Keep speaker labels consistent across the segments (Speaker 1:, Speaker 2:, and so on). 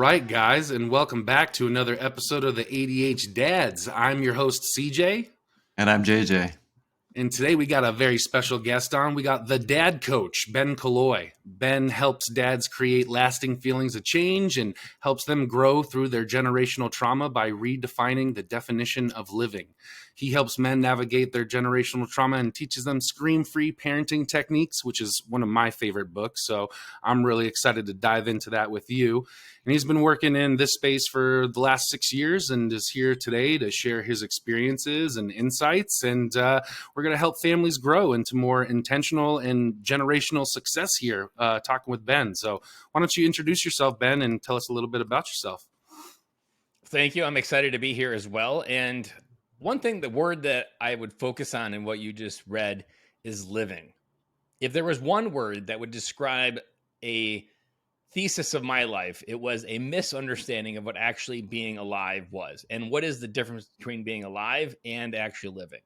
Speaker 1: right, guys, and welcome back to another episode of the ADH Dads. I'm your host, CJ.
Speaker 2: And I'm JJ.
Speaker 1: And today we got a very special guest on. We got the dad coach, Ben Killoy. Ben helps dads create lasting feelings of change and helps them grow through their generational trauma by redefining the definition of living. He helps men navigate their generational trauma and teaches them scream-free parenting techniques, which is one of my favorite books. So I'm really excited to dive into that with you. And he's been working in this space for the last 6 years and is here today to share his experiences and insights. And we're going to help families grow into more intentional and generational success here, talking with Ben. So why don't you introduce yourself, Ben, and tell us a little bit about yourself?
Speaker 3: Thank you. I'm excited to be here as well. And one thing, the word that I would focus on in what you just read is living. If there was one word that would describe a thesis of my life, it was a misunderstanding of what actually being alive was. And what is the difference between being alive and actually living?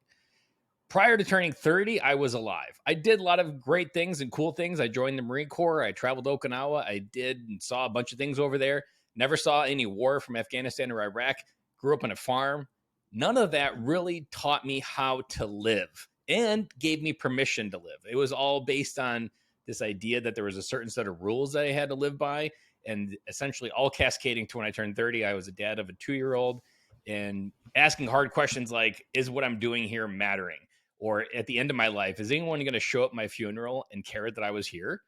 Speaker 3: Prior to turning 30, I was alive. I did a lot of great things and cool things. I joined the Marine Corps. I traveled to Okinawa. I did and saw a bunch of things over there. Never saw any war from Afghanistan or Iraq. Grew up on a farm. None of that really taught me how to live and gave me permission to live. It was all based on this idea that there was a certain set of rules that I had to live by, and essentially all cascading to when I turned 30. I was a dad of a 2-year-old and asking hard questions like, is what I'm doing here mattering? Or at the end of my life, is anyone going to show up at my funeral and care that I was here?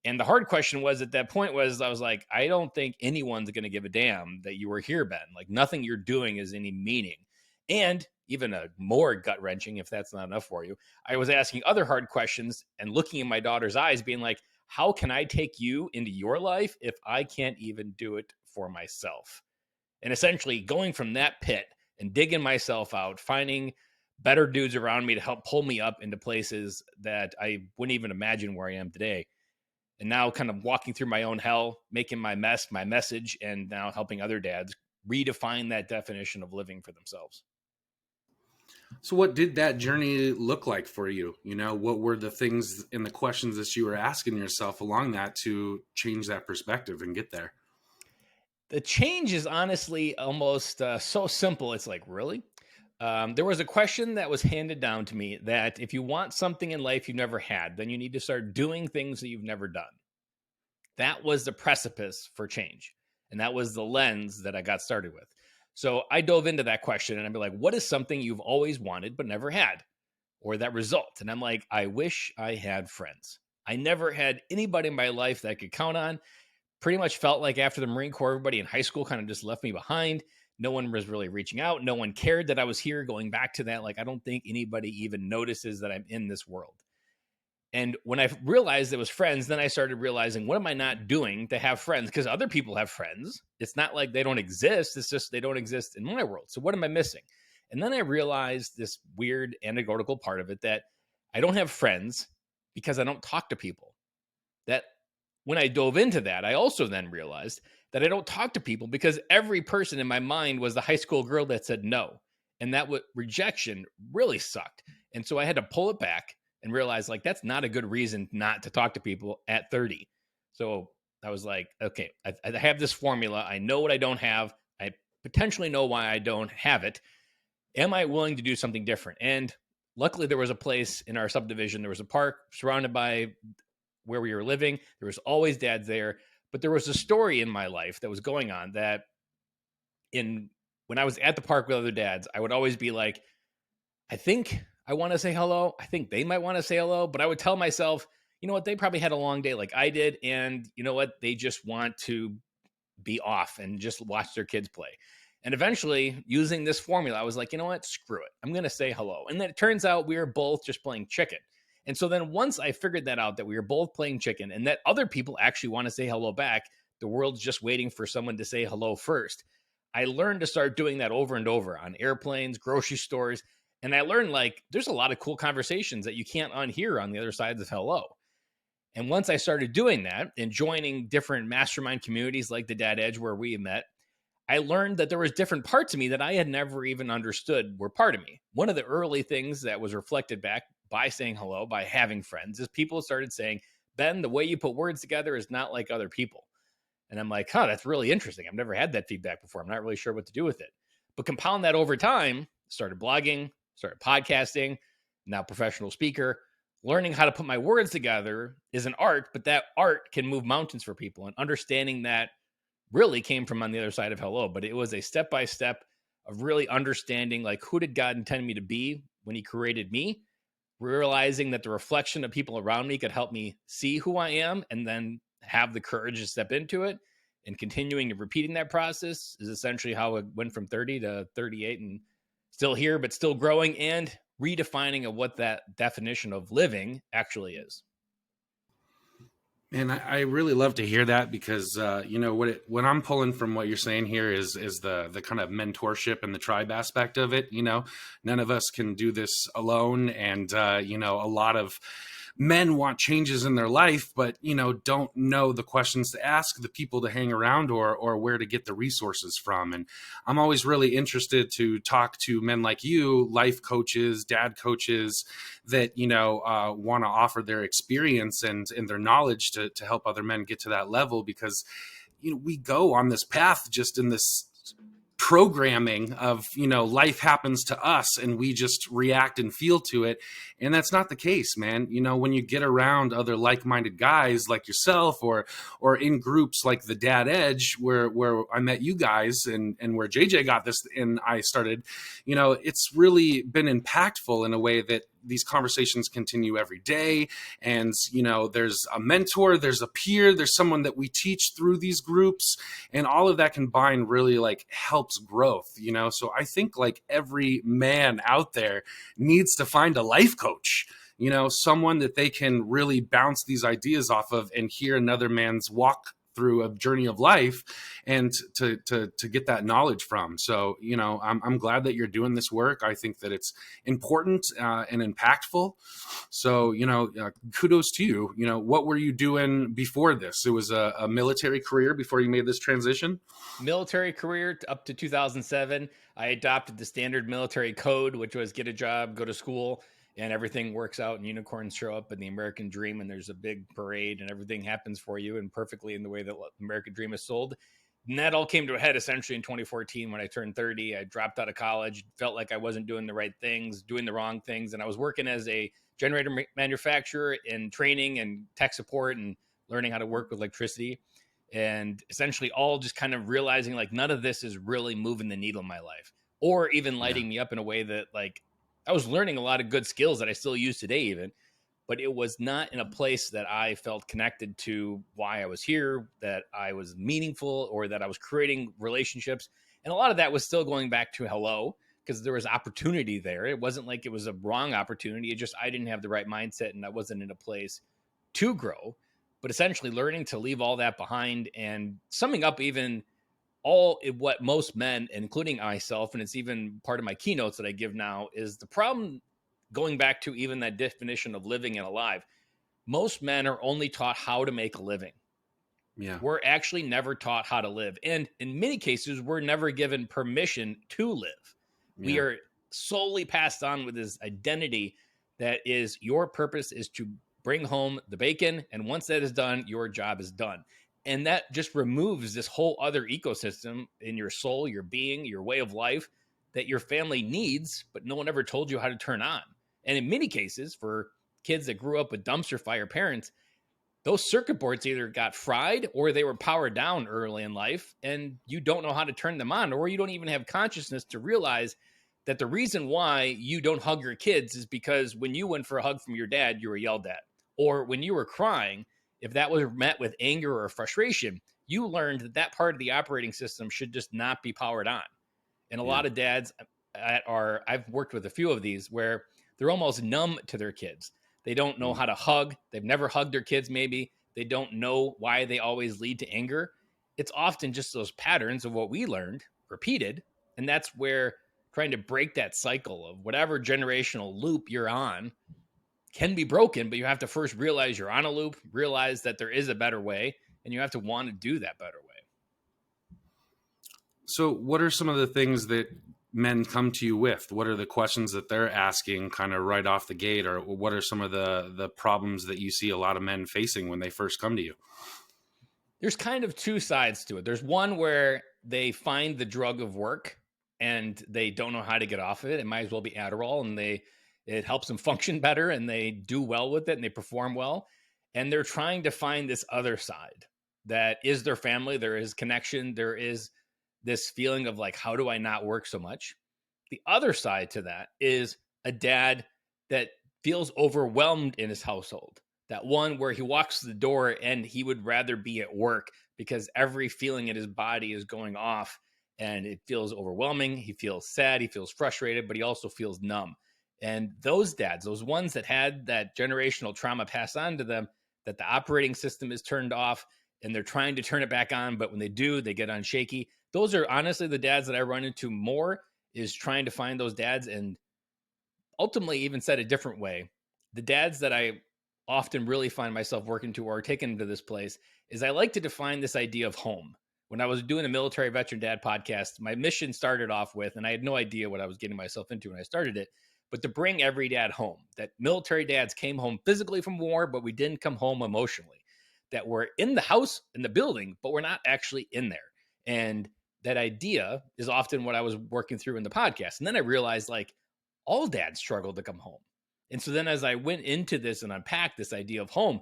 Speaker 3: And the hard question was at that point was, I was like, I don't think anyone's going to give a damn that you were here, Ben. Like nothing you're doing is any meaning. And even a more gut wrenching, if that's not enough for you, I was asking other hard questions and looking in my daughter's eyes, being like, how can I take you into your life if I can't even do it for myself? And essentially going from that pit and digging myself out, finding better dudes around me to help pull me up into places that I wouldn't even imagine where I am today. And now kind of walking through my own hell, making my mess, my message, and now helping other dads redefine that definition of living for themselves.
Speaker 1: So what did that journey look like for you? You know, what were the things and the questions that you were asking yourself along that to change that perspective and get there?
Speaker 3: The change is honestly almost so simple. It's like, really? There was a question that was handed down to me that if you want something in life you've never had, then you need to start doing things that you've never done. That was the precipice for change. And that was the lens that I got started with. So I dove into that question and I'd be like, what is something you've always wanted but never had? Or that result? And I'm like, I wish I had friends. I never had anybody in my life that I could count on. Pretty much felt like after the Marine Corps, everybody in high school kind of just left me behind. No one was really reaching out. No one cared that I was here. Going back to that, like, I don't think anybody even notices that I'm in this world. And when I realized it was friends, then I started realizing, what am I not doing to have friends? Because other people have friends. It's not like they don't exist. It's just they don't exist in my world. So what am I missing? And then I realized this weird anecdotal part of it, that I don't have friends because I don't talk to people. That when I dove into that, I also then realized that I don't talk to people because every person in my mind was the high school girl that said no. And that rejection really sucked. And so I had to pull it back and realize, like, that's not a good reason not to talk to people at 30. So I was like, okay, I have this formula. I know what I don't have. I potentially know why I don't have it. Am I willing to do something different? And luckily there was a place in our subdivision. There was a park surrounded by where we were living. There was always dads there. But there was a story in my life that was going on that when I was at the park with other dads, I would always be like, I think I want to say hello. I think they might want to say hello. But I would tell myself, you know what? They probably had a long day like I did. And you know what? They just want to be off and just watch their kids play. And eventually, using this formula, I was like, you know what? Screw it. I'm going to say hello. And then it turns out we were both just playing chicken. And so then once I figured that out, that we were both playing chicken and that other people actually want to say hello back, the world's just waiting for someone to say hello first. I learned to start doing that over and over on airplanes, grocery stores. And I learned, like, there's a lot of cool conversations that you can't unhear on the other side of hello. And once I started doing that and joining different mastermind communities like the Dad Edge where we met, I learned that there was different parts of me that I had never even understood were part of me. One of the early things that was reflected back by saying hello, by having friends, is people started saying, Ben, the way you put words together is not like other people. And I'm like, huh, that's really interesting. I've never had that feedback before. I'm not really sure what to do with it. But compound that over time, started blogging, started podcasting, now professional speaker. Learning how to put my words together is an art, but that art can move mountains for people. And understanding that really came from on the other side of hello, but it was a step-by-step of really understanding, like, who did God intend me to be when he created me, realizing that the reflection of people around me could help me see who I am, and then have the courage to step into it, and continuing to repeating that process is essentially how it went from 30 to 38 and still here, but still growing and redefining of what that definition of living actually is.
Speaker 1: And I really love to hear that because what I'm pulling from what you're saying here is the kind of mentorship and the tribe aspect of it. None of us can do this alone, and a lot of men want changes in their life, but don't know the questions to ask, the people to hang around, or where to get the resources from. And I'm always really interested to talk to men like you, life coaches, dad coaches, that want to offer their experience and their knowledge to help other men get to that level, because we go on this path just in this programming of life happens to us and we just react and feel to it. And that's not the case, man. When you get around other like-minded guys like yourself, or in groups like the Dad Edge, where I met you guys, and where JJ got this and I started, it's really been impactful in a way that these conversations continue every day. And there's a mentor, there's a peer, there's someone that we teach through these groups, and all of that combined really like helps growth. So I think like every man out there needs to find a life coach, someone that they can really bounce these ideas off of and hear another man's walk through a journey of life, and to get that knowledge from. So, I'm glad that you're doing this work. I think that it's important and impactful. So, kudos to you. What were you doing before this? It was a military career before you made this transition?
Speaker 3: Military career up to 2007. I adopted the standard military code, which was get a job, go to school, and everything works out, and unicorns show up, and the American dream, and there's a big parade, and everything happens for you and perfectly in the way that the American dream is sold. And that all came to a head essentially in 2014 when I turned 30. I dropped out of college, felt like I wasn't doing the right things, doing the wrong things, and I was working as a generator manufacturer in training and tech support and learning how to work with electricity. And essentially all just kind of realizing like none of this is really moving the needle in my life, or even lighting me up in a way that, like, I was learning a lot of good skills that I still use today even, but it was not in a place that I felt connected to why I was here, that I was meaningful, or that I was creating relationships. And a lot of that was still going back to hello, because there was opportunity there. It wasn't like it was a wrong opportunity. It just, I didn't have the right mindset and I wasn't in a place to grow. But essentially learning to leave all that behind, and summing up even all what most men, including myself, and it's even part of my keynotes that I give now, is the problem going back to even that definition of living and alive. Most men are only taught how to make a living.
Speaker 1: Yeah.
Speaker 3: We're actually never taught how to live. And in many cases, we're never given permission to live. Yeah. We are solely passed on with this identity that is, your purpose is to bring home the bacon. And once that is done, your job is done. And that just removes this whole other ecosystem in your soul, your being, your way of life that your family needs, but no one ever told you how to turn on. And in many cases, for kids that grew up with dumpster fire parents, those circuit boards either got fried or they were powered down early in life, and you don't know how to turn them on, or you don't even have consciousness to realize that the reason why you don't hug your kids is because when you went for a hug from your dad, you were yelled at. Or when you were crying, if that was met with anger or frustration, you learned that that part of the operating system should just not be powered on. And a lot of dads I've worked with a few of these where they're almost numb to their kids. They don't know how to hug. They've never hugged their kids, maybe. They don't know why they always lead to anger. It's often just those patterns of what we learned repeated. And that's where trying to break that cycle of whatever generational loop you're on can be broken, but you have to first realize you're on a loop, realize that there is a better way, and you have to want to do that better way.
Speaker 1: So what are some of the things that men come to you with? What are the questions that they're asking kind of right off the gate? Or what are some of the problems that you see a lot of men facing when they first come to you?
Speaker 3: There's kind of two sides to it. There's one where they find the drug of work and they don't know how to get off of it. It might as well be Adderall, and it helps them function better and they do well with it and they perform well. And they're trying to find this other side that is their family. There is connection. There is this feeling of like, how do I not work so much? The other side to that is a dad that feels overwhelmed in his household. That one where he walks to the door and he would rather be at work because every feeling in his body is going off and it feels overwhelming. He feels sad, he feels frustrated, but he also feels numb. And those dads, those ones that had that generational trauma passed on to them, that the operating system is turned off and they're trying to turn it back on, but when they do, they get on shaky. Those are honestly the dads that I run into more, is trying to find those dads. And ultimately, even said a different way, the dads that I often really find myself working to or taken to this place is I like to define this idea of home. When I was doing a military veteran dad podcast, my mission started off with, and I had no idea what I was getting myself into when I started it, but to bring every dad home. That military dads came home physically from war, but we didn't come home emotionally. That we're in the house, in the building, but we're not actually in there. And that idea is often what I was working through in the podcast. And then I realized like all dads struggle to come home. And so then as I went into this and unpacked this idea of home,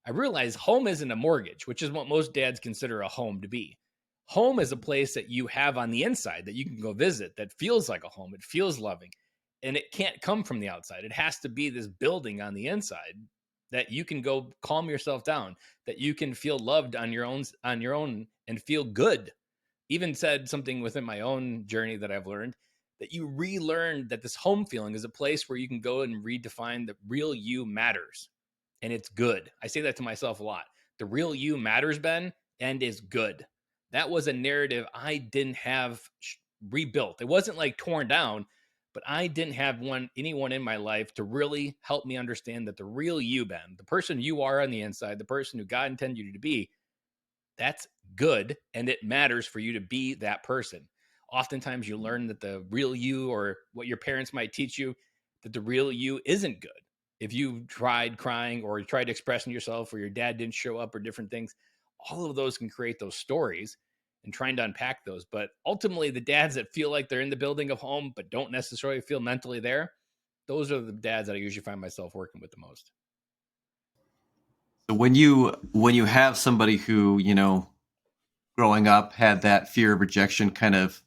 Speaker 3: I realized home isn't a mortgage, which is what most dads consider a home to be. Home is a place that you have on the inside that you can go visit that feels like a home. It feels loving. And it can't come from the outside. It has to be this building on the inside that you can go calm yourself down, that you can feel loved on your own and feel good. Even said something within my own journey that I've learned, that you relearn that this home feeling is a place where you can go and redefine the real you matters. And it's good. I say that to myself a lot. The real you matters, Ben, and is good. That was a narrative I didn't have rebuilt. It wasn't like torn down, but I didn't have anyone in my life to really help me understand that the real you, Ben, the person you are on the inside, the person who God intended you to be, that's good, and it matters for you to be that person. Oftentimes you learn that the real you, or what your parents might teach you, that the real you isn't good. If you tried crying or you tried expressing yourself or your dad didn't show up or different things, all of those can create those stories and trying to unpack those. But ultimately, the dads that feel like they're in the building of home but don't necessarily feel mentally there, those are the dads that I usually find myself working with the most.
Speaker 2: So when you have somebody who, growing up had that fear of rejection kind of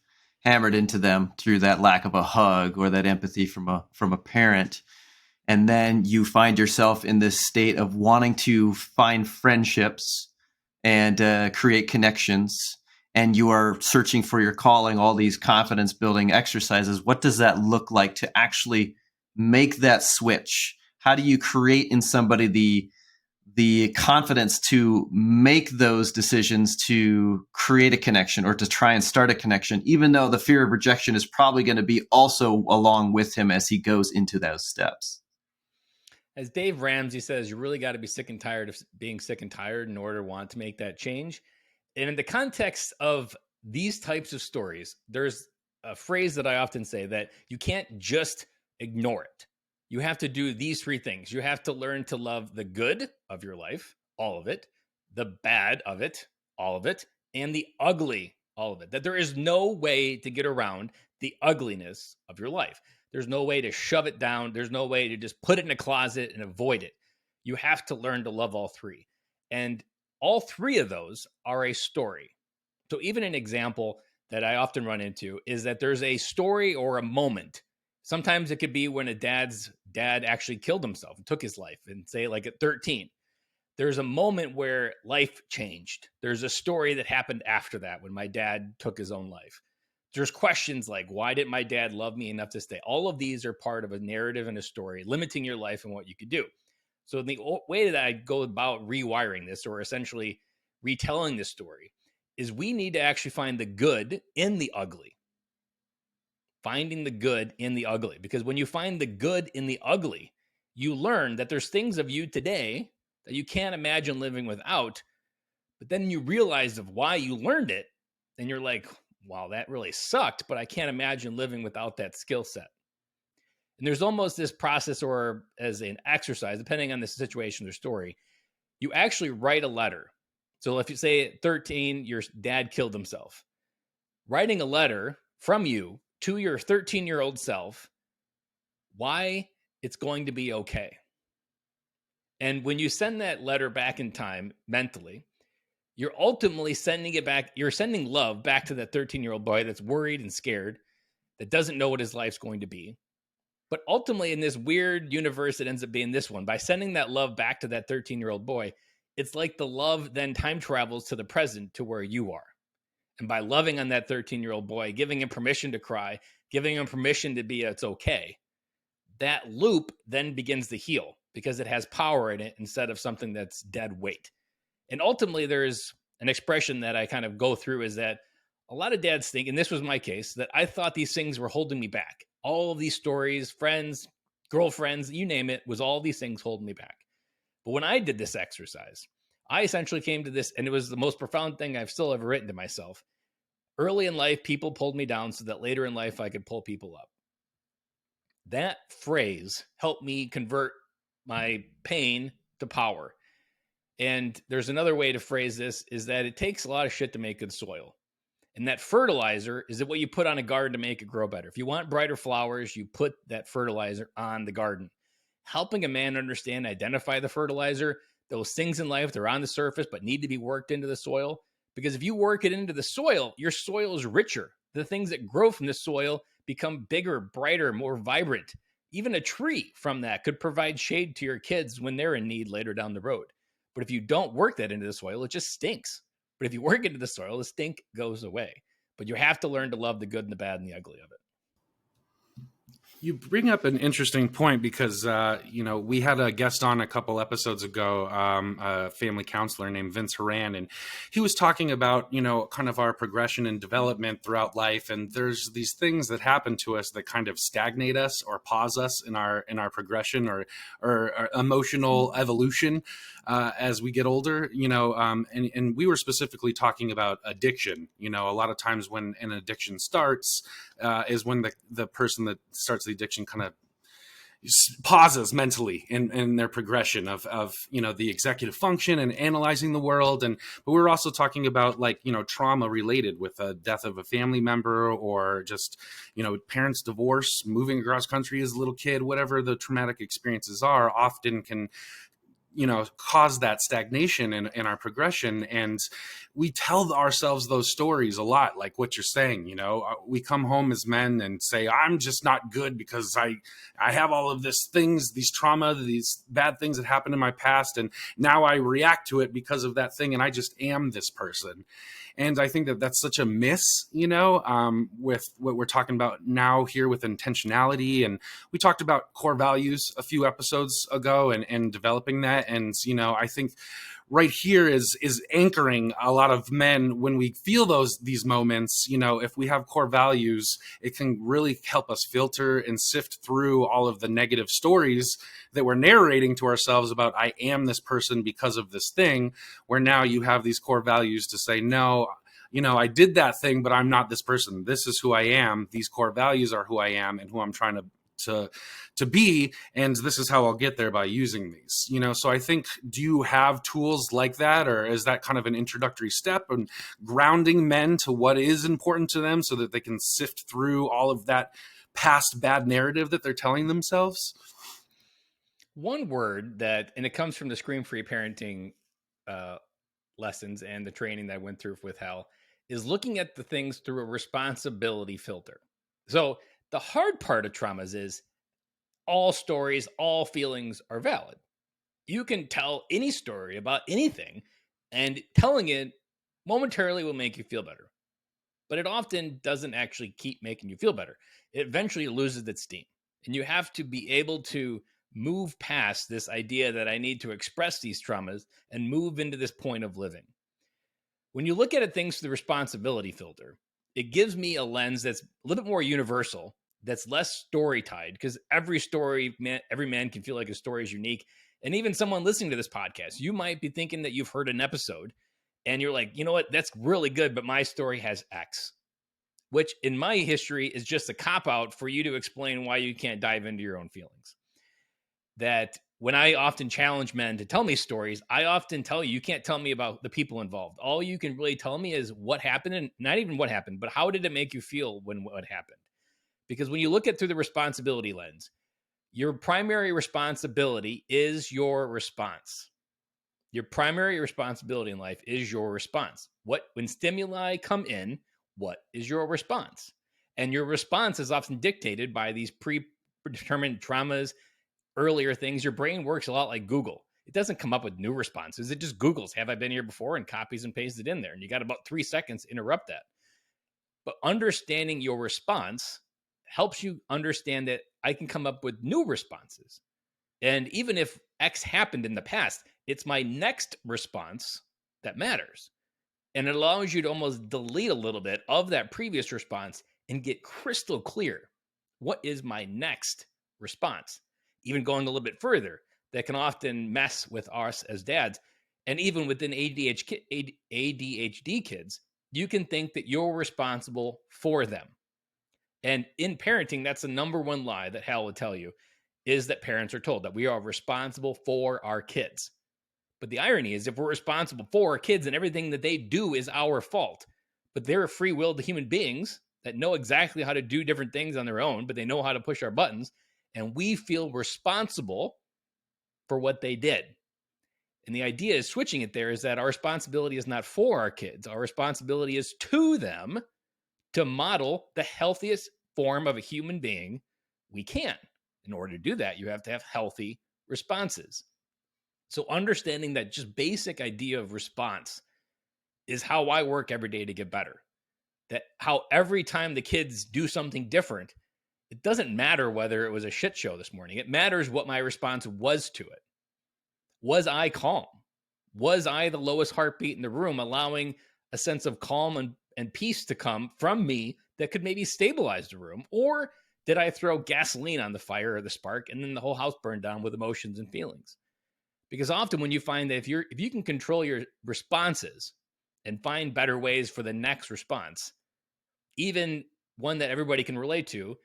Speaker 2: hammered into them through that lack of a hug or that empathy from a parent, and then you find yourself in this state of wanting to find friendships and create connections, and you are searching for your calling, all these confidence building exercises, what does that look like to actually make that switch? How do you create in somebody the confidence to make those decisions to create a connection or to try and start a connection, even though the fear of rejection is probably going to be also along with him as he goes into those steps?
Speaker 3: As Dave Ramsey says, you really got to be sick and tired of being sick and tired in order to want to make that change. And in the context of these types of stories, there's a phrase that I often say, that you can't just ignore it. You have to do these three things. You have to learn to love the good of your life, all of it, the bad of it, all of it, and the ugly, all of it. That there is no way to get around the ugliness of your life. There's no way to shove it down. There's no way to just put it in a closet and avoid it. You have to learn to love all three. And all three of those are a story. So even an example that I often run into is that there's a story or a moment. Sometimes it could be when a dad's dad actually killed himself and took his life, and say like at 13. There's a moment where life changed. There's a story that happened after that when my dad took his own life. There's questions like, why didn't my dad love me enough to stay? All of these are part of a narrative and a story, limiting your life and what you could do. So the way that I go about rewiring this, or essentially retelling this story, is we need to actually find the good in the ugly. Finding the good in the ugly. Because when you find the good in the ugly, you learn that there's things of you today that you can't imagine living without. But then you realize of why you learned it, and you're like, wow, that really sucked, but I can't imagine living without that skill set. And there's almost this process, or as an exercise, depending on the situation or story, you actually write a letter So if you say at 13, your dad killed himself, writing a letter from you to your 13-year-old self, why it's going to be okay. And when you send that letter back in time mentally, you're ultimately sending it back. You're sending love back to that 13-year-old boy that's worried and scared, that doesn't know what his life's going to be. But ultimately, in this weird universe, it ends up being this one. By sending that love back to that 13-year-old boy, it's like the love then time travels to the present to where you are. And by loving on that 13-year-old boy, giving him permission to cry, giving him permission to be it's okay, that loop then begins to heal because it has power in it instead of something that's dead weight. And ultimately, there's an expression that I kind of go through is that a lot of dads think, and this was my case, that I thought these things were holding me back. All of these stories, friends, girlfriends, you name it, was all these things holding me back. But when I did this exercise, I essentially came to this, and it was the most profound thing I've still ever written to myself. Early in life, people pulled me down so that later in life, I could pull people up. That phrase helped me convert my pain to power. And there's another way to phrase this is that it takes a lot of shit to make good soil. And that fertilizer is what you put on a garden to make it grow better. If you want brighter flowers, you put that fertilizer on the garden. Helping a man understand, identify the fertilizer, those things in life, they're on the surface but need to be worked into the soil. Because if you work it into the soil, your soil is richer. The things that grow from the soil become bigger, brighter, more vibrant. Even a tree from that could provide shade to your kids when they're in need later down the road. But if you don't work that into the soil, it just stinks. But if you work into the soil, the stink goes away. But you have to learn to love the good and the bad and the ugly of it.
Speaker 1: You bring up an interesting point because, we had a guest on a couple episodes ago, a family counselor named Vince Horan, and he was talking about, kind of our progression and development throughout life. And there's these things that happen to us that kind of stagnate us or pause us in our progression or emotional evolution as we get older, and we were specifically talking about addiction. A lot of times when an addiction starts is when the person that starts the addiction kind of pauses mentally in their progression of the executive function and analyzing the world. But we were also talking about trauma related with the death of a family member or just parents divorce, moving across country as a little kid, whatever the traumatic experiences are, often can cause that stagnation in our progression. And we tell ourselves those stories a lot, like what you're saying. We come home as men and say, I'm just not good because I have all of these trauma, these bad things that happened in my past, and now I react to it because of that thing, and I just am this person. And I think that that's such a miss, with what we're talking about now here with intentionality. And we talked about core values a few episodes ago and developing that. And, I think right here is anchoring a lot of men when we feel these moments. If we have core values, it can really help us filter and sift through all of the negative stories that we're narrating to ourselves about, I am this person because of this thing, where now you have these core values to say, no, I did that thing, but I'm not this person. This is who I am. These core values are who I am and who I'm trying to be, and this is how I'll get there by using these. So I think, do you have tools like that, or is that kind of an introductory step in grounding men to what is important to them so that they can sift through all of that past bad narrative that they're telling themselves?
Speaker 3: One word that, and it comes from the Scream-Free Parenting lessons and the training that I went through with Hal, is looking at the things through a responsibility filter. So the hard part of traumas is all stories, all feelings are valid. You can tell any story about anything, and telling it momentarily will make you feel better. But it often doesn't actually keep making you feel better. It eventually loses its steam. And you have to be able to move past this idea that I need to express these traumas and move into this point of living. When you look at things through the responsibility filter, it gives me a lens that's a little bit more universal, that's less story tied, because every man can feel like his story is unique. And even someone listening to this podcast, you might be thinking that you've heard an episode and you're like, you know what, that's really good, but my story has X, which in my history is just a cop out for you to explain why you can't dive into your own feelings. That when I often challenge men to tell me stories, I often tell you, you can't tell me about the people involved. All you can really tell me is what happened, and not even what happened, but how did it make you feel when what happened? Because when you look at through the responsibility lens, your primary responsibility is your response. Your primary responsibility in life is your response. When stimuli come in, what is your response? And your response is often dictated by these predetermined traumas, earlier things. Your brain works a lot like Google. It doesn't come up with new responses. It just Googles, have I been here before? And copies and pastes it in there. And you got about 3 seconds to interrupt that. But understanding your response helps you understand that I can come up with new responses. And even if X happened in the past, it's my next response that matters. And it allows you to almost delete a little bit of that previous response and get crystal clear. What is my next response? Even going a little bit further, that can often mess with us as dads. And even within ADHD kids, you can think that you're responsible for them. And in parenting, that's the number one lie that Hal will tell you, is that parents are told that we are responsible for our kids. But the irony is, if we're responsible for our kids and everything that they do is our fault, but they're free-willed human beings that know exactly how to do different things on their own, but they know how to push our buttons, and we feel responsible for what they did. And the idea is switching it there is that our responsibility is not for our kids. Our responsibility is to them to model the healthiest form of a human being we can. In order to do that, you have to have healthy responses. So understanding that just basic idea of response is how I work every day to get better. That how every time the kids do something different, it doesn't matter whether it was a shit show this morning. It matters what my response was to it. Was I calm? Was I the lowest heartbeat in the room, allowing a sense of calm and peace to come from me that could maybe stabilize the room? Or did I throw gasoline on the fire or the spark and then the whole house burned down with emotions and feelings? Because often when you find that if you can control your responses and find better ways for the next response, even one that everybody can relate to,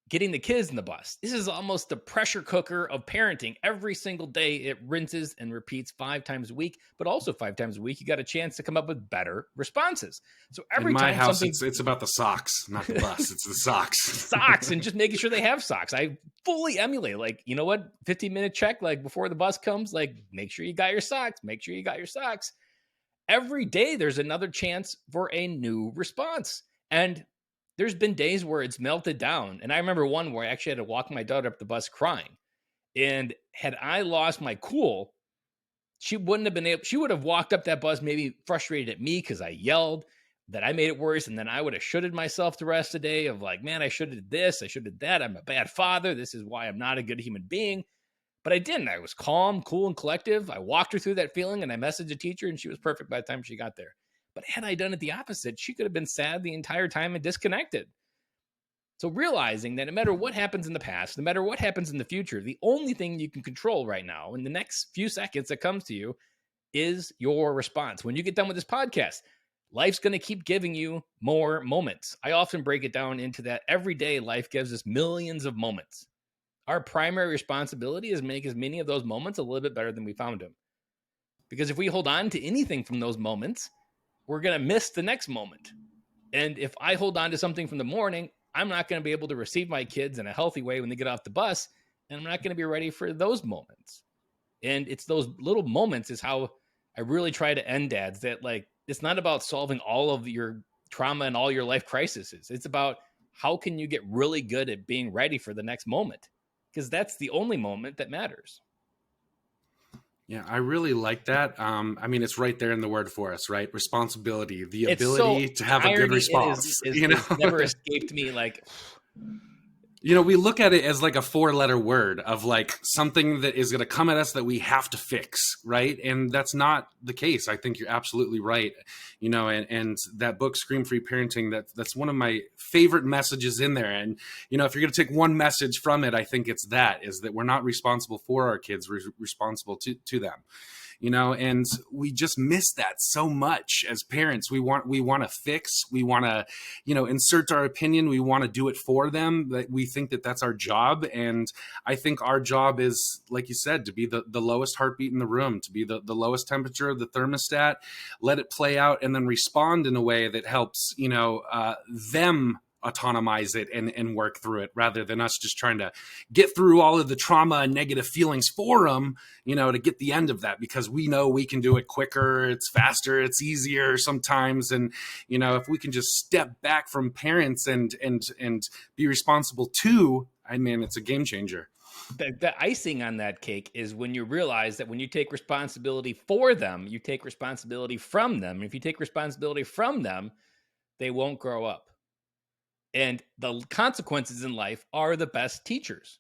Speaker 3: getting the kids in the bus. This is almost the pressure cooker of parenting. Every single day it rinses and repeats 5 times a week, but also 5 times a week you got a chance to come up with better responses. So every
Speaker 1: in my
Speaker 3: time
Speaker 1: house, it's about the socks, not the bus. It's the socks.
Speaker 3: Socks, and just making sure they have socks. I fully emulate, like, you know what, 15-minute check, like before the bus comes, like make sure you got your socks. Make sure you got your socks. Every day there's another chance for a new response. And there's been days where it's melted down. And I remember one where I actually had to walk my daughter up the bus crying. And had I lost my cool, she wouldn't have been able, she would have walked up that bus maybe frustrated at me because I yelled, that I made it worse. And then I would have shoulded myself the rest of the day of like, man, I should have did this. I should have did that. I'm a bad father. This is why I'm not a good human being. But I didn't. I was calm, cool, and collective. I walked her through that feeling and I messaged the teacher and she was perfect by the time she got there. But had I done it the opposite, she could have been sad the entire time and disconnected. So realizing that no matter what happens in the past, no matter what happens in the future, the only thing you can control right now in the next few seconds that comes to you is your response. When you get done with this podcast, life's going to keep giving you more moments. I often break it down into that every day life gives us millions of moments. Our primary responsibility is make as many of those moments a little bit better than we found them. Because if we hold on to anything from those moments, we're going to miss the next moment. And if I hold on to something from the morning, I'm not going to be able to receive my kids in a healthy way when they get off the bus, and I'm not going to be ready for those moments. And it's those little moments is how I really try to end dads, that like, it's not about solving all of your trauma and all your life crises. It's about how can you get really good at being ready for the next moment? Because that's the only moment that matters.
Speaker 1: Yeah, I really like that. I mean, it's right there in the word for us, right? Responsibility, the ability to have a good response.
Speaker 3: It's never escaped me. Like,
Speaker 1: we look at it as like a 4-letter word of like something that is going to come at us that we have to fix, right? And that's not the case. I think you're absolutely right. And that book, Scream Free Parenting, that's one of my favorite messages in there. And, if you're going to take one message from it, I think it's that, is that we're not responsible for our kids, we're responsible to them. and we just miss that so much as parents. We want to fix, we want to, insert our opinion, we want to do it for them, that we think that that's our job. And I think our job is, like you said, to be the lowest heartbeat in the room, to be the lowest temperature of the thermostat, let it play out, and then respond in a way that helps, them autonomize it and work through it, rather than us just trying to get through all of the trauma and negative feelings for them, to get the end of that, because we know we can do it quicker, it's faster, it's easier sometimes. And, if we can just step back from parents and be responsible too, I mean, it's a game changer.
Speaker 3: The icing on that cake is when you realize that when you take responsibility for them, you take responsibility from them. And if you take responsibility from them, they won't grow up. And the consequences in life are the best teachers.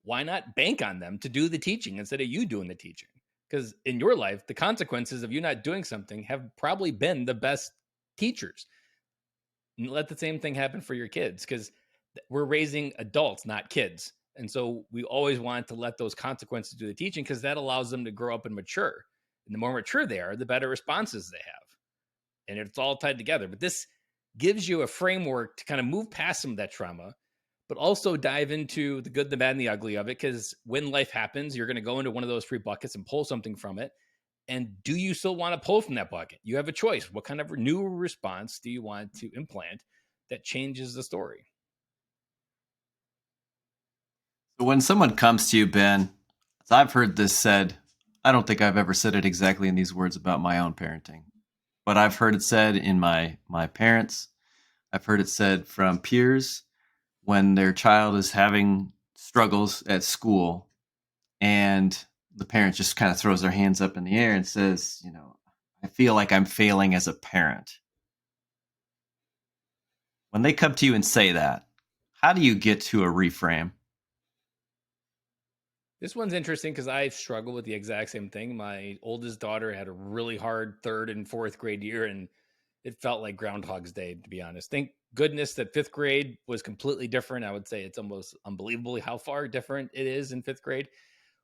Speaker 3: Why not bank on them to do the teaching instead of you doing the teaching? Because in your life, the consequences of you not doing something have probably been the best teachers. And let the same thing happen for your kids, because we're raising adults, not kids. And so we always want to let those consequences do the teaching, because that allows them to grow up and mature. And the more mature they are, the better responses they have. And it's all tied together. But this gives you a framework to kind of move past some of that trauma, but also dive into the good, the bad, and the ugly of it. Because when life happens, you're going to go into one of those 3 buckets and pull something from it. And do you still want to pull from that bucket? You have a choice. What kind of new response do you want to implant that changes the story?
Speaker 2: So when someone comes to you, Ben, as I've heard this said, I don't think I've ever said it exactly in these words about my own parenting, but I've heard it said in my parents. I've heard it said from peers when their child is having struggles at school, and the parent just kind of throws their hands up in the air and says, I feel like I'm failing as a parent. When they come to you and say that, how do you get to a reframe?
Speaker 3: This one's interesting because I struggle with the exact same thing. My oldest daughter had a really hard 3rd and 4th grade year, and it felt like Groundhog's Day, to be honest. Thank goodness that 5th grade was completely different. I would say it's almost unbelievably how far different it is in 5th grade.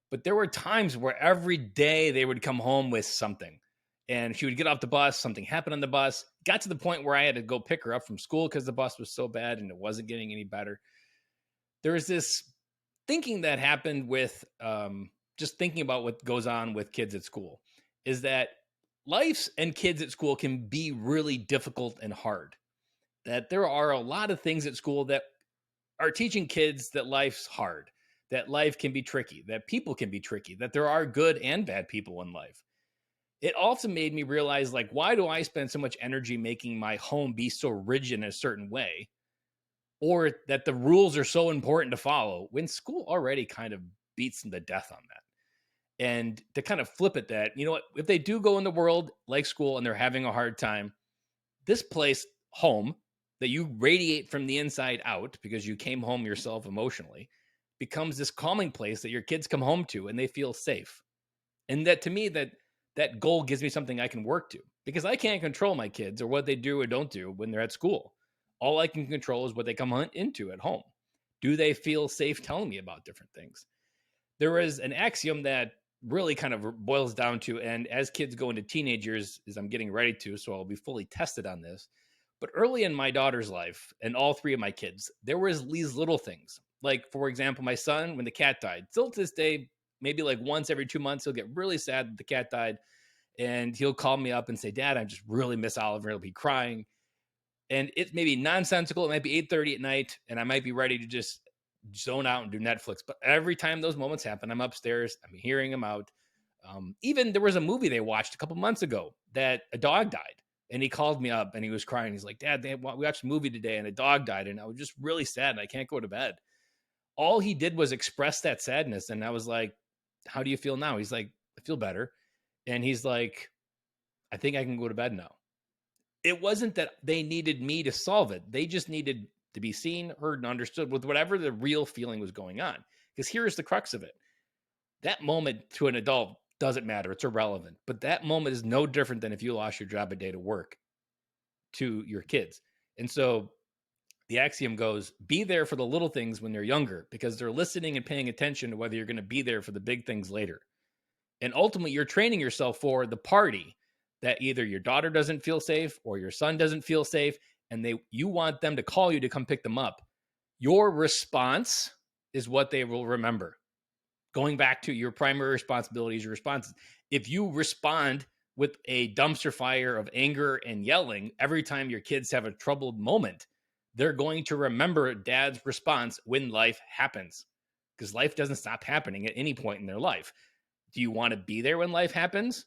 Speaker 3: But there were times where every day they would come home with something. And she would get off the bus, something happened on the bus. Got to the point where I had to go pick her up from school because the bus was so bad and it wasn't getting any better. There was this thinking that happened with just thinking about what goes on with kids at school, is that life and kids at school can be really difficult and hard. That there are a lot of things at school that are teaching kids that life's hard, that life can be tricky, that people can be tricky, that there are good and bad people in life. It also made me realize, like, why do I spend so much energy making my home be so rigid in a certain way, or that the rules are so important to follow, when school already kind of beats them to death on that? And to kind of flip it, that, you know what, if they do go in the world like school and they're having a hard time, this place, home, that you radiate from the inside out because you came home yourself emotionally, becomes this calming place that your kids come home to and they feel safe. And that, to me, that goal gives me something I can work to, because I can't control my kids or what they do or don't do when they're at school. All I can control is what they come into at home. Do they feel safe telling me about different things? There is an axiom that really kind of boils down to, and as kids go into teenage years, as I'm getting ready to, so I'll be fully tested on this. But early in my daughter's life, and all 3 of my kids, there was these little things. Like, for example, my son, when the cat died, still to this day, maybe like once every 2 months, he'll get really sad that the cat died. And he'll call me up and say, Dad, I just really miss Oliver. He'll be crying. And it may be nonsensical. It might be 8:30 at night, and I might be ready to just zone out and do Netflix. But every time those moments happen, I'm upstairs, I'm hearing him out. Even there was a movie they watched a couple months ago that a dog died. And he called me up and he was crying. He's like, Dad, we watched a movie today and a dog died. And I was just really sad and I can't go to bed. All he did was express that sadness. And I was like, how do you feel now? He's like, I feel better. And he's like, I think I can go to bed now. It wasn't that they needed me to solve it. They just needed to be seen, heard, and understood with whatever the real feeling was going on. Because here's the crux of it. That moment to an adult doesn't matter. It's irrelevant. But that moment is no different than if you lost your job a day to work to your kids. And so the axiom goes, be there for the little things when they're younger, because they're listening and paying attention to whether you're going to be there for the big things later. And ultimately, you're training yourself for the party that either your daughter doesn't feel safe or your son doesn't feel safe, and you want them to call you to come pick them up. Your response is what they will remember. Going back to your primary responsibilities, your responses. If you respond with a dumpster fire of anger and yelling every time your kids have a troubled moment, they're going to remember dad's response when life happens, because life doesn't stop happening at any point in their life. Do you want to be there when life happens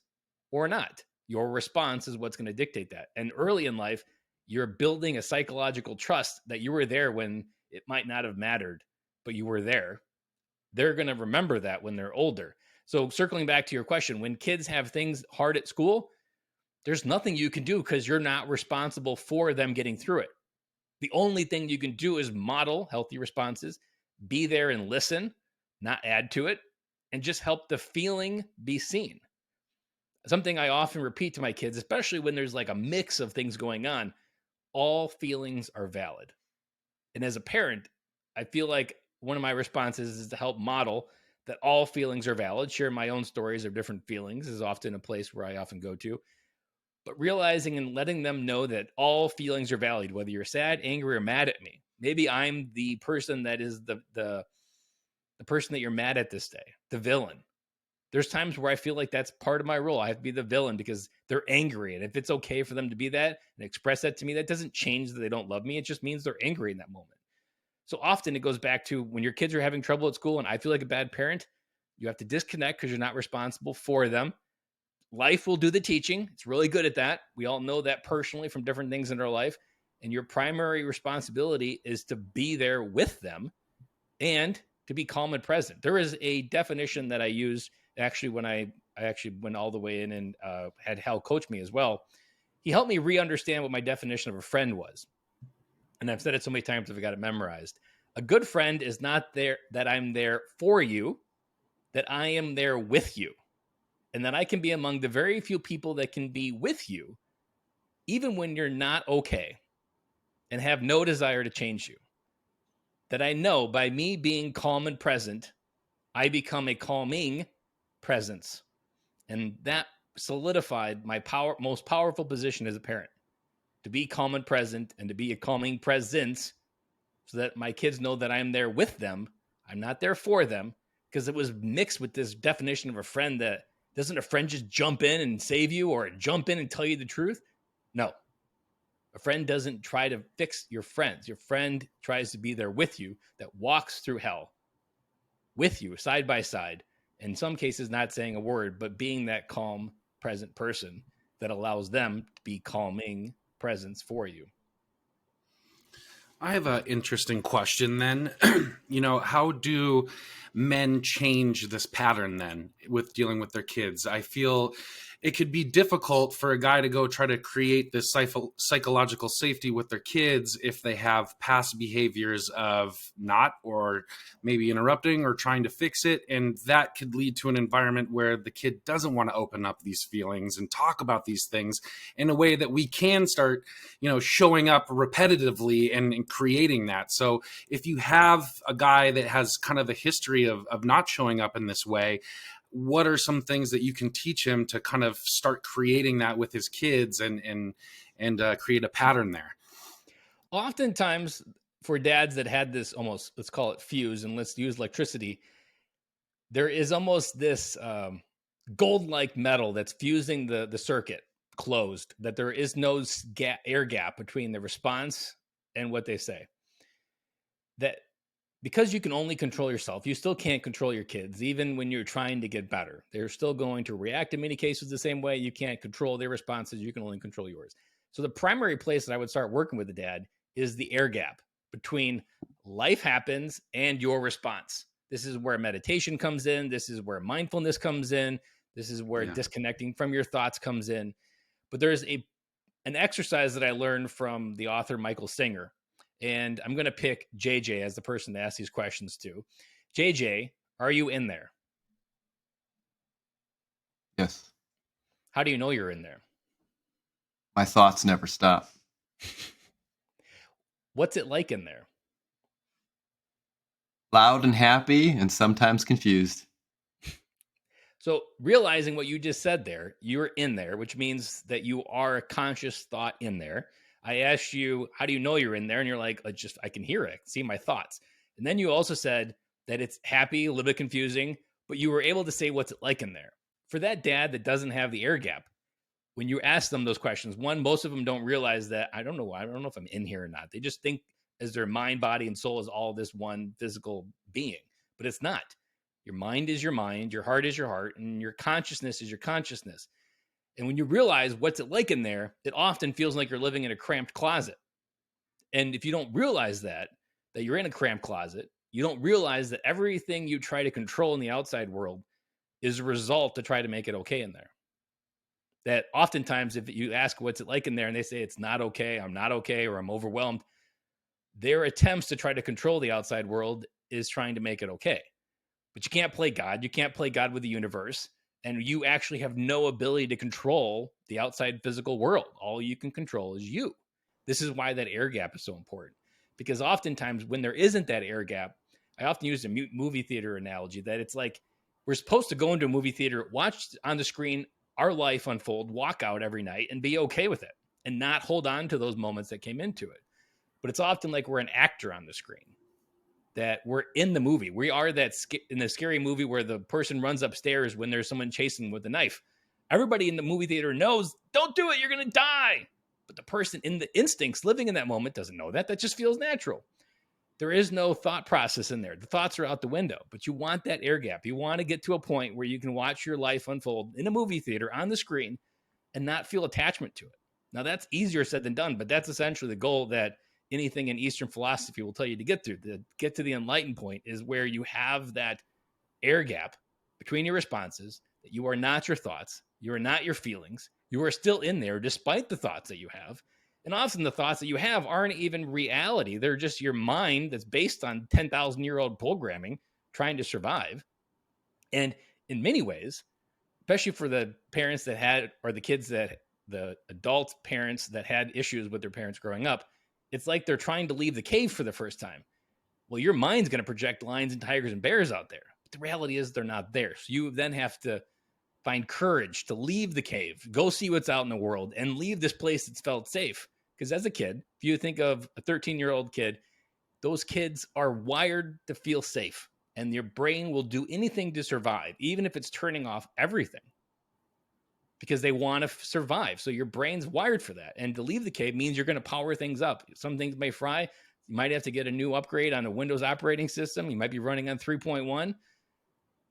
Speaker 3: or not? Your response is what's going to dictate that. And early in life, you're building a psychological trust that you were there when it might not have mattered, but you were there. They're going to remember that when they're older. So circling back to your question, when kids have things hard at school, there's nothing you can do because you're not responsible for them getting through it. The only thing you can do is model healthy responses, be there and listen, not add to it, and just help the feeling be seen. Something I often repeat to my kids, especially when there's like a mix of things going on, all feelings are valid. And as a parent, I feel like one of my responses is to help model that all feelings are valid. Share my own stories of different feelings is often a place where I often go to. But realizing and letting them know that all feelings are valid, whether you're sad, angry, or mad at me. Maybe I'm the person that is the person that you're mad at this day, the villain. There's times where I feel like that's part of my role. I have to be the villain because they're angry. And if it's okay for them to be that and express that to me, that doesn't change that they don't love me. It just means they're angry in that moment. So often it goes back to when your kids are having trouble at school and I feel like a bad parent, you have to disconnect because you're not responsible for them. Life will do the teaching. It's really good at that. We all know that personally from different things in our life. And your primary responsibility is to be there with them and to be calm and present. There is a definition that I used actually when I actually went all the way in and had Hal coach me as well. He helped me re-understand what my definition of a friend was. And I've said it so many times I've got it memorized. A good friend is not there that I'm there for you, that I am there with you. And that I can be among the very few people that can be with you, even when you're not okay and have no desire to change you. That I know by me being calm and present, I become a calming presence. And that solidified my most powerful position as a parent, to be calm and present and to be a calming presence so that my kids know that I'm there with them. I'm not there for them, because it was mixed with this definition of a friend that doesn't a friend just jump in and save you or jump in and tell you the truth? No. A friend doesn't try to fix your friends. Your friend tries to be there with you, that walks through hell with you side by side. In some cases, not saying a word, but being that calm, present person that allows them to be calming presence for you.
Speaker 1: I have an interesting question then. How do men change this pattern then with dealing with their kids? I feel it could be difficult for a guy to go try to create this psychological safety with their kids if they have past behaviors of not, or maybe interrupting or trying to fix it. And that could lead to an environment where the kid doesn't want to open up these feelings and talk about these things in a way that we can start, showing up repetitively and creating that. So if you have a guy that has kind of a history of not showing up in this way, what are some things that you can teach him to kind of start creating that with his kids and create a pattern there?
Speaker 3: Oftentimes for dads that had this almost, let's call it fuse, and let's use electricity, there is almost this gold-like metal that's fusing the circuit closed, that there is no air gap between the response and what they say. That because you can only control yourself, you still can't control your kids, even when you're trying to get better. They're still going to react in many cases the same way. You can't control their responses. You can only control yours. So the primary place that I would start working with the dad is the air gap between life happens and your response. This is where meditation comes in. This is where mindfulness comes in. This is where disconnecting from your thoughts comes in. But there's an exercise that I learned from the author Michael Singer. And I'm going to pick JJ as the person to ask these questions to. JJ, are you in there?
Speaker 2: Yes.
Speaker 3: How do you know you're in there?
Speaker 2: My thoughts never stop.
Speaker 3: What's it like in there?
Speaker 2: Loud and happy and sometimes confused.
Speaker 3: So realizing what you just said there, you're in there, which means that you are a conscious thought in there. I asked you, how do you know you're in there? And you're like, I can hear it. I can see my thoughts. And then you also said that it's happy, a little bit confusing, but you were able to say what's it like in there. For that dad that doesn't have the air gap, when you ask them those questions, one, most of them don't realize that I don't know if I'm in here or not. They just think as their mind, body, and soul is all this one physical being, but it's not. Your mind is your mind, your heart is your heart, and your consciousness is your consciousness. And when you realize what's it like in there, it often feels like you're living in a cramped closet. And if you don't realize that you're in a cramped closet, you don't realize that everything you try to control in the outside world is a result to try to make it okay in there. That oftentimes if you ask what's it like in there and they say it's not okay, I'm not okay, or I'm overwhelmed, their attempts to try to control the outside world is trying to make it okay. But you can't play God. You can't play God with the universe. And you actually have no ability to control the outside physical world. All you can control is you. This is why that air gap is so important. Because oftentimes when there isn't that air gap, I often use a movie theater analogy that it's like we're supposed to go into a movie theater, watch on the screen our life unfold, walk out every night and be okay with it and not hold on to those moments that came into it. But it's often like we're an actor on the screen, that we're in the movie. We are that in the scary movie where the person runs upstairs when there's someone chasing with a knife. Everybody in the movie theater knows, don't do it, you're going to die. But the person in the instincts living in that moment doesn't know that. That just feels natural. There is no thought process in there. The thoughts are out the window, but you want that air gap. You want to get to a point where you can watch your life unfold in a movie theater on the screen and not feel attachment to it. Now, that's easier said than done, but that's essentially the goal that anything in Eastern philosophy will tell you to get through. To get to the enlightened point is where you have that air gap between your responses, that you are not your thoughts, you are not your feelings, you are still in there despite the thoughts that you have. And often the thoughts that you have aren't even reality. They're just your mind that's based on 10,000-year-old programming trying to survive. And in many ways, especially for the parents that had, or the kids that, the adult parents that had issues with their parents growing up, it's like they're trying to leave the cave for the first time. Well, your mind's going to project lions and tigers and bears out there. But the reality is they're not there. So you then have to find courage to leave the cave, go see what's out in the world, and leave this place that's felt safe. Because as a kid, if you think of a 13-year-old kid, those kids are wired to feel safe. And your brain will do anything to survive, even if it's turning off everything, because they want to survive. So your brain's wired for that. And to leave the cave means you're going to power things up. Some things may fry. You might have to get a new upgrade on a Windows operating system. You might be running on 3.1.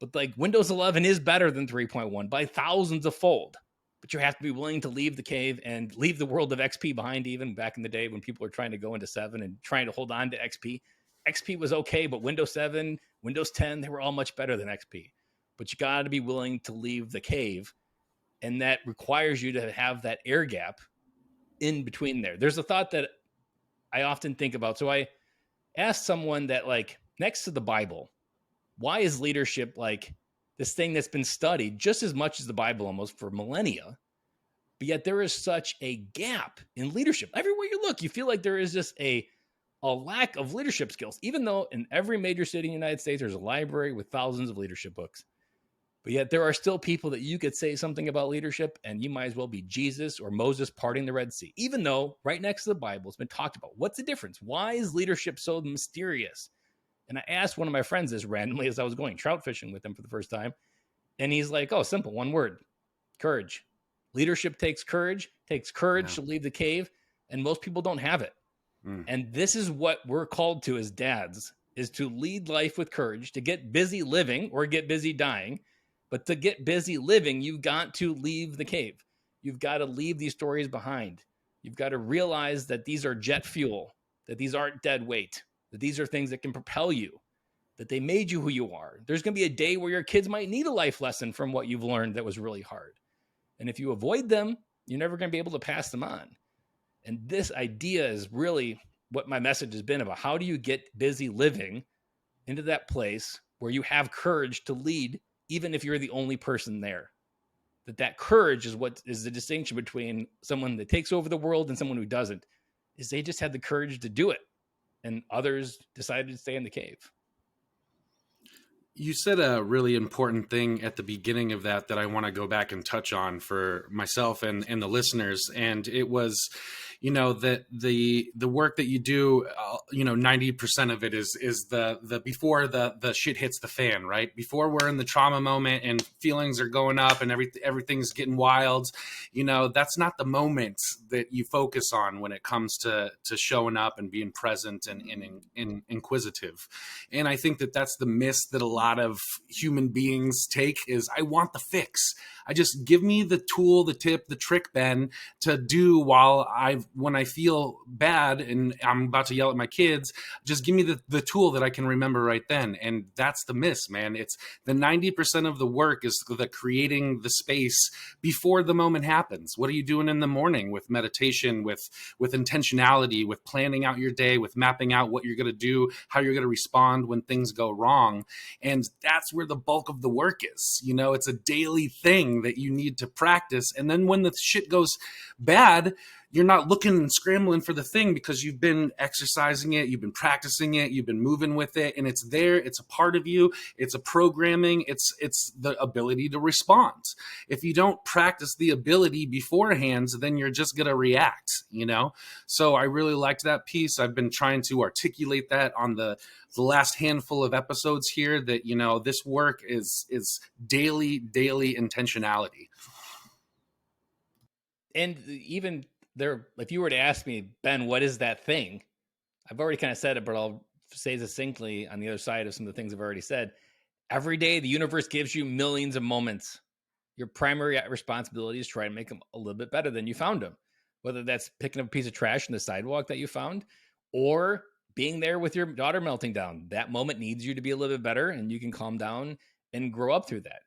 Speaker 3: But like Windows 11 is better than 3.1 by thousands of fold. But you have to be willing to leave the cave and leave the world of XP behind, even back in the day when people were trying to go into 7 and trying to hold on to XP. XP was okay, but Windows 7, Windows 10, they were all much better than XP. But you got to be willing to leave the cave. And that requires you to have that air gap in between there. There's a thought that I often think about. So I asked someone that, like, next to the Bible, why is leadership like this thing that's been studied just as much as the Bible almost for millennia, but yet there is such a gap in leadership? Everywhere you look, you feel like there is just a lack of leadership skills, even though in every major city in the United States, there's a library with thousands of leadership books. But yet there are still people that you could say something about leadership and you might as well be Jesus or Moses parting the Red Sea, even though right next to the Bible, it's been talked about. What's the difference? Why is leadership so mysterious? And I asked one of my friends this randomly as I was going trout fishing with him for the first time. And he's like, oh, simple, one word, courage. Leadership takes courage to leave the cave. And most people don't have it. And this is what we're called to as dads, is to lead life with courage, to get busy living or get busy dying. But to get busy living, you've got to leave the cave. You've got to leave these stories behind. You've got to realize that these are jet fuel, that these aren't dead weight, that these are things that can propel you, that they made you who you are. There's going to be a day where your kids might need a life lesson from what you've learned that was really hard. And if you avoid them, you're never going to be able to pass them on. And this idea is really what my message has been about. How do you get busy living into that place where you have courage to lead, even if you're the only person there? That courage is what is the distinction between someone that takes over the world and someone who doesn't, is they just had the courage to do it. And others decided to stay in the cave.
Speaker 1: You said a really important thing at the beginning of that I want to go back and touch on for myself and the listeners. And it was, that the work that you do, 90% of it is the before the shit hits the fan, right? Before we're in the trauma moment and feelings are going up and everything's getting wild, that's not the moment that you focus on when it comes to showing up and being present and inquisitive. And I think that's the miss that a lot of human beings take is, I want the fix. I just give me the tool, the tip, the trick, Ben, to do when I feel bad and I'm about to yell at my kids, just give me the tool that I can remember right then. And that's the miss, man. It's the 90% of the work is the creating the space before the moment happens. What are you doing in the morning with meditation, with intentionality, with planning out your day, with mapping out what you're going to do, how you're going to respond when things go wrong? And that's where the bulk of the work is. It's a daily thing that you need to practice. And then when the shit goes bad, you're not looking and scrambling for the thing because you've been exercising it, you've been practicing it, you've been moving with it, and it's there. It's a part of you. It's a programming. It's the ability to respond. If you don't practice the ability beforehand, then you're just going to react, So I really liked that piece. I've been trying to articulate that on the last handful of episodes here, that, this work is daily intentionality.
Speaker 3: And even there, if you were to ask me, Ben, what is that thing? I've already kind of said it, but I'll say succinctly on the other side of some of the things I've already said. Every day, the universe gives you millions of moments. Your primary responsibility is try to make them a little bit better than you found them. Whether that's picking up a piece of trash on the sidewalk that you found, or being there with your daughter melting down. That moment needs you to be a little bit better, and you can calm down and grow up through that.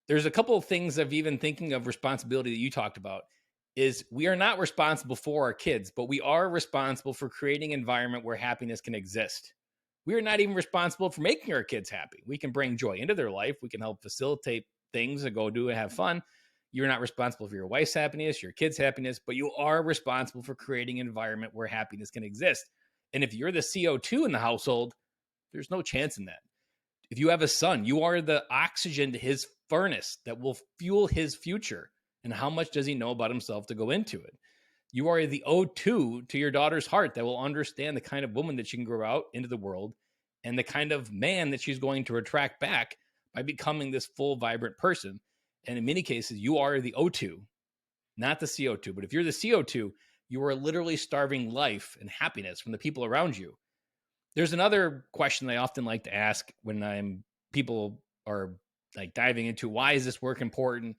Speaker 3: There's a couple of things of even thinking of responsibility that you talked about. Is we are not responsible for our kids, but we are responsible for creating an environment where happiness can exist. We are not even responsible for making our kids happy. We can bring joy into their life. We can help facilitate things to go do and have fun. You're not responsible for your wife's happiness, your kids' happiness, but you are responsible for creating an environment where happiness can exist. And if you're the CO2 in the household, there's no chance in that. If you have a son, you are the oxygen to his furnace that will fuel his future. And how much does he know about himself to go into it? You are the O2 to your daughter's heart that will understand the kind of woman that she can grow out into the world and the kind of man that she's going to attract back by becoming this full, vibrant person. And in many cases, you are the O2, not the CO2. But if you're the CO2, you are literally starving life and happiness from the people around you. There's another question I often like to ask when people are like diving into why is this work important?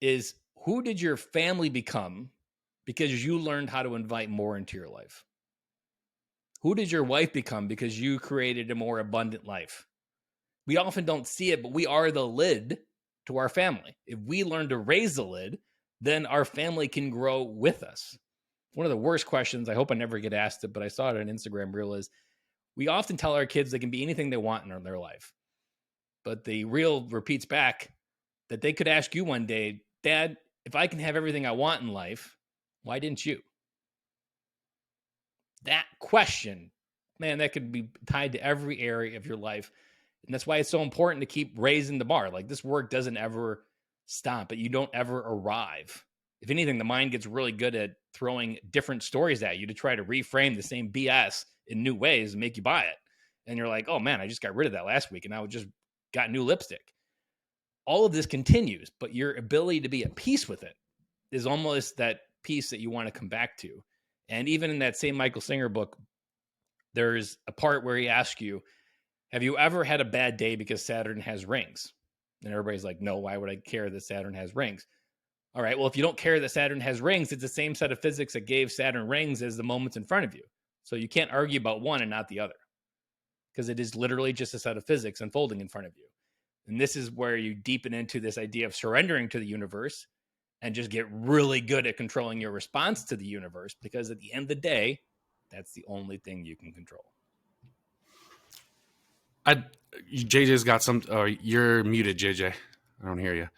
Speaker 3: Is who did your family become because you learned how to invite more into your life? Who did your wife become because you created a more abundant life? We often don't see it, but we are the lid to our family. If we learn to raise the lid, then our family can grow with us. One of the worst questions, I hope I never get asked it, but I saw it on Instagram reel, is we often tell our kids they can be anything they want in their life. But the reel repeats back that they could ask you one day, Dad, if I can have everything I want in life, why didn't you? That question, man, that could be tied to every area of your life. And that's why it's so important to keep raising the bar. Like this work doesn't ever stop, but you don't ever arrive. If anything, the mind gets really good at throwing different stories at you to try to reframe the same BS in new ways and make you buy it. And you're like, oh man, I just got rid of that last week and I just got new lipstick. All of this continues, but your ability to be at peace with it is almost that piece that you want to come back to. And even in that same Michael Singer book, there's a part where he asks you, have you ever had a bad day because Saturn has rings? And everybody's like, no, why would I care that Saturn has rings? All right, well, if you don't care that Saturn has rings, it's the same set of physics that gave Saturn rings as the moments in front of you. So you can't argue about one and not the other because it is literally just a set of physics unfolding in front of you. And this is where you deepen into this idea of surrendering to the universe and just get really good at controlling your response to the universe, because at the end of the day, that's the only thing you can control.
Speaker 1: JJ's got some. Oh, you're muted, JJ. I don't hear you.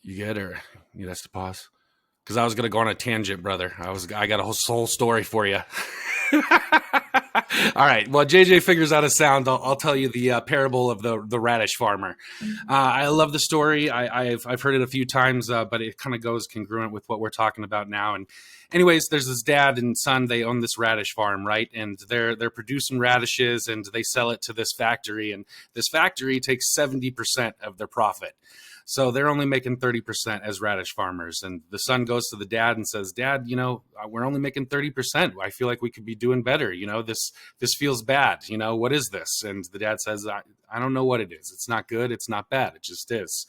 Speaker 1: You good, or you have to pause? Because I was gonna go on a tangent, brother. I got a whole story for you. All right. Well, JJ figures out a sound. I'll tell you the parable of the radish farmer. I love the story. I've heard it a few times, but it kind of goes congruent with what we're talking about now. And anyways, there's this dad and son. They own this radish farm, right? And they're producing radishes, and they sell it to this factory. And this factory takes 70% of their profit. So they're only making 30% as radish farmers. And the son goes to the dad and says, Dad, we're only making 30%. I feel like we could be doing better. This feels bad. What is this? And the dad says, I don't know what it is. It's not good. It's not bad. It just is.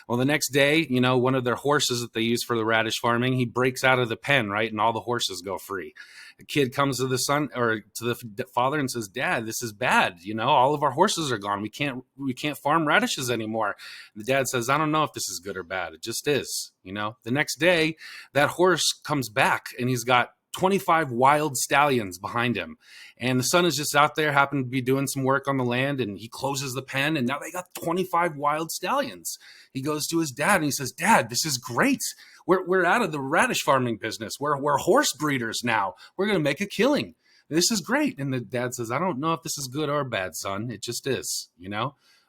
Speaker 1: Well, the next day, one of their horses that they use for the radish farming, he breaks out of the pen, right? And all the horses go free. The kid comes to the son or to the father and says, Dad, this is bad. All of our horses are gone. We can't farm radishes anymore. And the dad says, I don't know if this is good or bad. It just is. The next day, that horse comes back and he's got 25 wild stallions behind him. And the son is just out there, happened to be doing some work on the land, and he closes the pen, and now they got 25 wild stallions. He goes to his dad and he says, Dad, this is great. We're out of the radish farming business. We're horse breeders now. We're going to make a killing. This is great. And the dad says, I don't know if this is good or bad, son. It just is,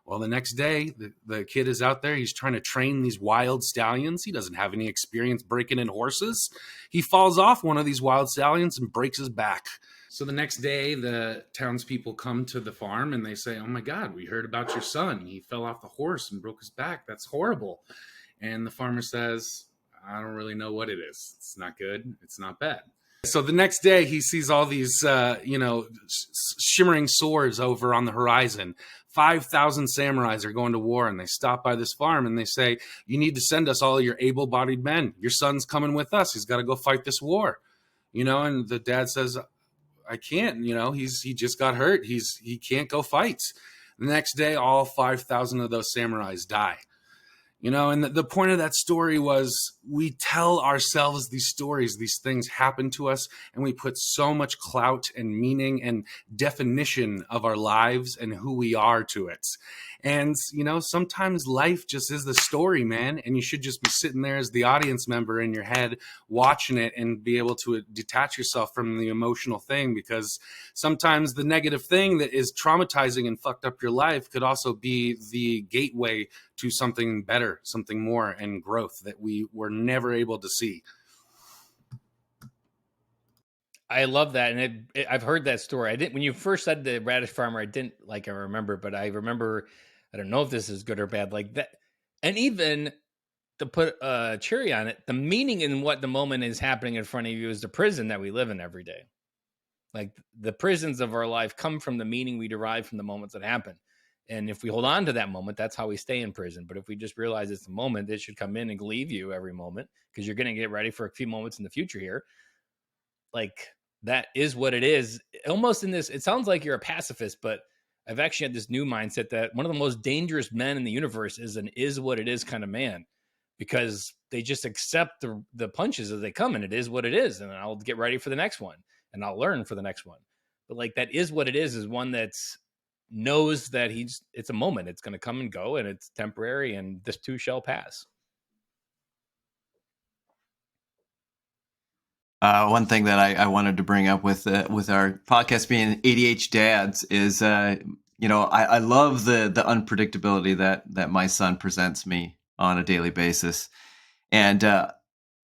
Speaker 1: Well, the next day, the kid is out there. He's trying to train these wild stallions. He doesn't have any experience breaking in horses. He falls off one of these wild stallions and breaks his back. So the next day, the townspeople come to the farm and they say, oh my God, we heard about your son. He fell off the horse and broke his back. That's horrible. And the farmer says, I don't really know what it is. It's not good. It's not bad. So the next day he sees all these, shimmering swords over on the horizon. 5,000 samurais are going to war, and they stop by this farm and they say, you need to send us all your able-bodied men. Your son's coming with us. He's got to go fight this war. And the dad says, I can't, he just got hurt. He can't go fight. The next day, all 5,000 of those samurais die. And the point of that story was we tell ourselves these stories, these things happen to us, and we put so much clout and meaning and definition of our lives and who we are to it. And, sometimes life just is the story, man. And you should just be sitting there as the audience member in your head, watching it and be able to detach yourself from the emotional thing, because sometimes the negative thing that is traumatizing and fucked up your life could also be the gateway to something better, something more, and growth that we were never able to see.
Speaker 3: I love that. And I've heard that story. I didn't, when you first said the radish farmer, I didn't remember, but I remember, I don't know if this is good or bad, like that. And even to put a cherry on it, the meaning in what the moment is happening in front of you is the prison that we live in every day. Like the prisons of our life come from the meaning we derive from the moments that happen. And if we hold on to that moment, that's how we stay in prison. But if we just realize it's a moment, it should come in and leave you every moment, because you're going to get ready for a few moments in the future here. Like that is what it is. Almost in this, it sounds like you're a pacifist, but I've actually had this new mindset that one of the most dangerous men in the universe is an is what it is kind of man, because they just accept the punches as they come, and it is what it is. And I'll get ready for the next one, and I'll learn for the next one. But like that is what it is one that's knows that it's a moment. It's going to come and go, and it's temporary, and this too shall pass.
Speaker 2: One thing that I wanted to bring up with our podcast being ADH dads is, I love the unpredictability that my son presents me on a daily basis. And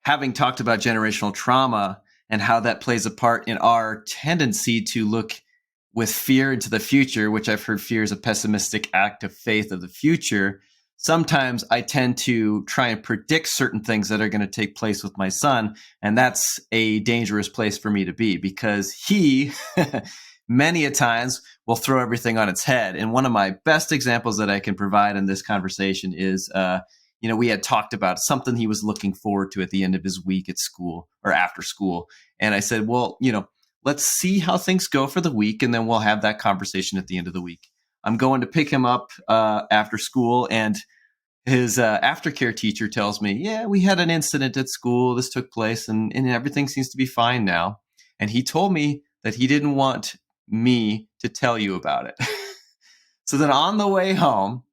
Speaker 2: having talked about generational trauma and how that plays a part in our tendency to look with fear into the future, which I've heard fear is a pessimistic act of faith of the future. Sometimes I tend to try and predict certain things that are going to take place with my son. And that's a dangerous place for me to be, because he many a times will throw everything on its head. And one of my best examples that I can provide in this conversation is, we had talked about something he was looking forward to at the end of his week at school or after school. And I said, well, let's see how things go for the week, and then we'll have that conversation at the end of the week. I'm going to pick him up after school, and his aftercare teacher tells me, yeah, we had an incident at school. This took place, and everything seems to be fine now. And he told me that he didn't want me to tell you about it. So then on the way home,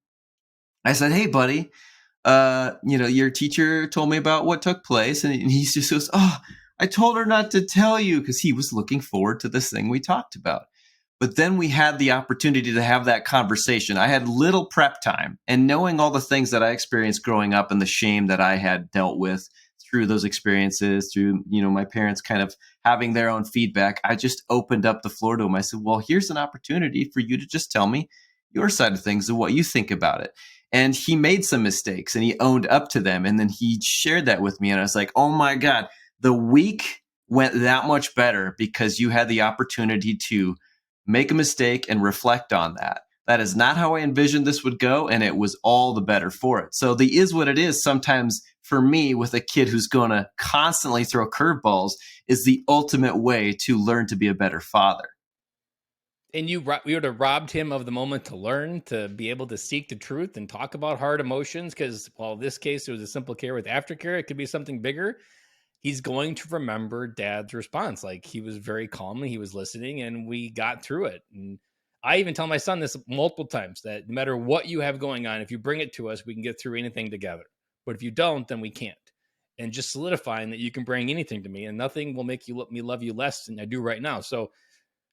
Speaker 2: I said, hey, buddy, your teacher told me about what took place. And he just goes, oh, I told her not to tell you, because he was looking forward to this thing we talked about. But then we had the opportunity to have that conversation. I had little prep time, and knowing all the things that I experienced growing up and the shame that I had dealt with through those experiences, through, my parents kind of having their own feedback, I just opened up the floor to him. I said, well, here's an opportunity for you to just tell me your side of things and what you think about it. And he made some mistakes and he owned up to them. And then he shared that with me. And I was like, oh my God, the week went that much better because you had the opportunity to make a mistake and reflect on that. That is not how I envisioned this would go, and it was all the better for it. So the is what it is sometimes for me with a kid who's going to constantly throw curveballs is the ultimate way to learn to be a better father.
Speaker 3: And you would have robbed him of the moment to learn, to be able to seek the truth and talk about hard emotions. Because while in this case, it was a simple care with aftercare, it could be something bigger. He's going to remember dad's response. Like, he was very calm and he was listening and we got through it. And I even tell my son this multiple times, that no matter what you have going on, if you bring it to us, we can get through anything together. But if you don't, then we can't. And just solidifying that you can bring anything to me and nothing will make me love you less than I do right now. So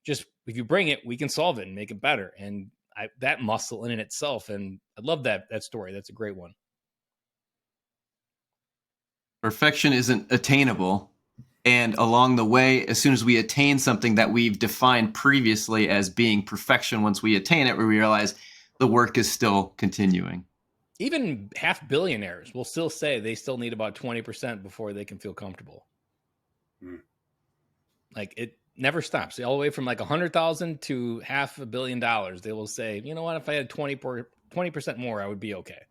Speaker 3: just, if you bring it, we can solve it and make it better. And that muscle in itself. And I love that story. That's a great one.
Speaker 2: Perfection isn't attainable. And along the way, as soon as we attain something that we've defined previously as being perfection, once we attain it, we realize the work is still continuing.
Speaker 3: Even half billionaires will still say they still need about 20% before they can feel comfortable. Like, it never stops. All the way from like 100,000 to $500 million. They will say, you know what, if I had 20% more, I would be okay.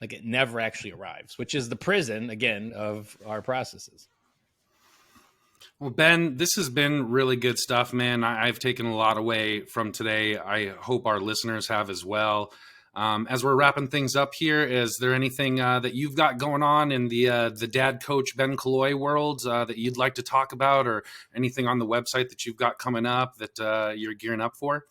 Speaker 3: Like, it never actually arrives, which is the prison, again, of our processes.
Speaker 1: Well, Ben, this has been really good stuff, man. I've taken a lot away from today. I hope our listeners have as well. As we're wrapping things up here, is there anything that you've got going on in the dad coach Ben Killoy world that you'd like to talk about, or anything on the website that you've got coming up that you're gearing up for?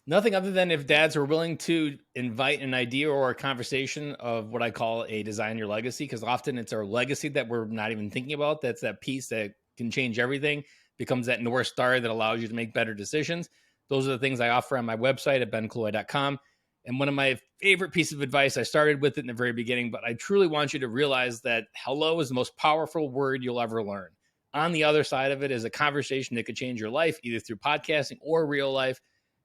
Speaker 3: Nothing other than if dads are willing to invite an idea or a conversation of what I call a design your legacy, because often it's our legacy that we're not even thinking about. That's that piece that can change everything, becomes that North Star that allows you to make better decisions. Those are the things I offer on my website at benkilloy.com. And one of my favorite pieces of advice, I started with it in the very beginning, but I truly want you to realize that hello is the most powerful word you'll ever learn. On the other side of it is a conversation that could change your life, either through podcasting or real life.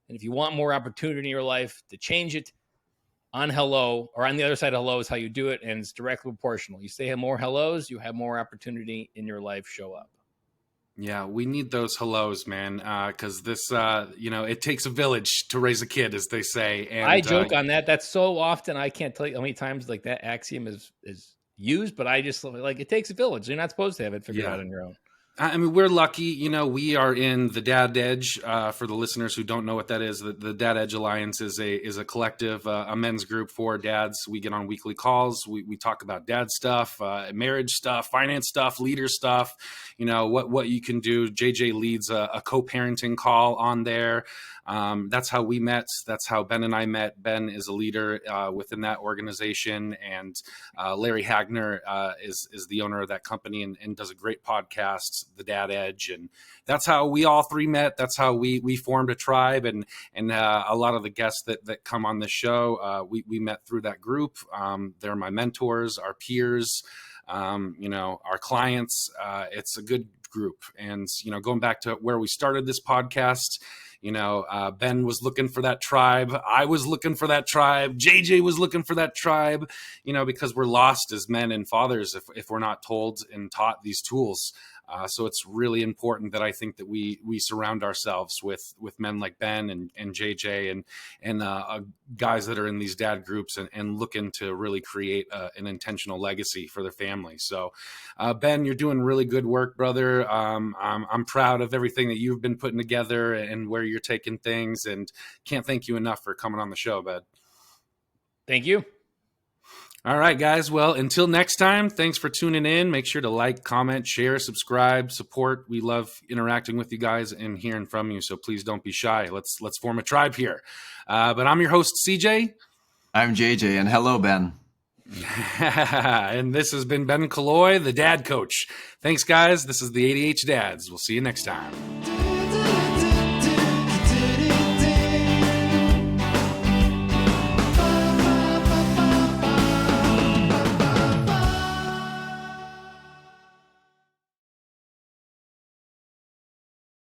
Speaker 3: And if you want more opportunity in your life to change it, on hello, or on the other side of hello, is how you do it. And it's directly proportional. You say more hellos, you have more opportunity in your life show up.
Speaker 1: Yeah, we need those hellos, man, because this, it takes a village to raise a kid, as they say. And
Speaker 3: I joke on that. That's so often, I can't tell you how many times like that axiom is used, but I just like, it takes a village. You're not supposed to have it figured out on your own.
Speaker 1: I mean, we're lucky, we are in the Dad Edge. For the listeners who don't know what that is, the Dad Edge Alliance is a collective, a men's group for dads. We get on weekly calls. We talk about dad stuff, marriage stuff, finance stuff, leader stuff, what you can do. JJ leads a co-parenting call on there. That's how we met. That's how Ben and I met. Ben is a leader within that organization, and Larry Hagner is the owner of that company and does a great podcast, The Dad Edge, and that's how we all three met. That's how we formed a tribe, and a lot of the guests that come on this show, we met through that group. They're my mentors, our peers, our clients. It's a good group, and going back to where we started this podcast. Ben was looking for that tribe. I was looking for that tribe. JJ was looking for that tribe, because we're lost as men and fathers if we're not told and taught these tools. So it's really important that I think that we surround ourselves with men like Ben and JJ and guys that are in these dad groups and looking to really create an intentional legacy for their family. So, Ben, you're doing really good work, brother. I'm proud of everything that you've been putting together and where you're taking things, and can't thank you enough for coming on the show, bud.
Speaker 3: Thank you.
Speaker 1: All right, guys. Well, until next time, thanks for tuning in. Make sure to like, comment, share, subscribe, support. We love interacting with you guys and hearing from you. So please don't be shy. Let's form a tribe here. But I'm your host, CJ.
Speaker 2: I'm JJ, and hello, Ben.
Speaker 1: And this has been Ben Killoy, the Dad Coach. Thanks, guys. This is the ADH Dads. We'll see you next time.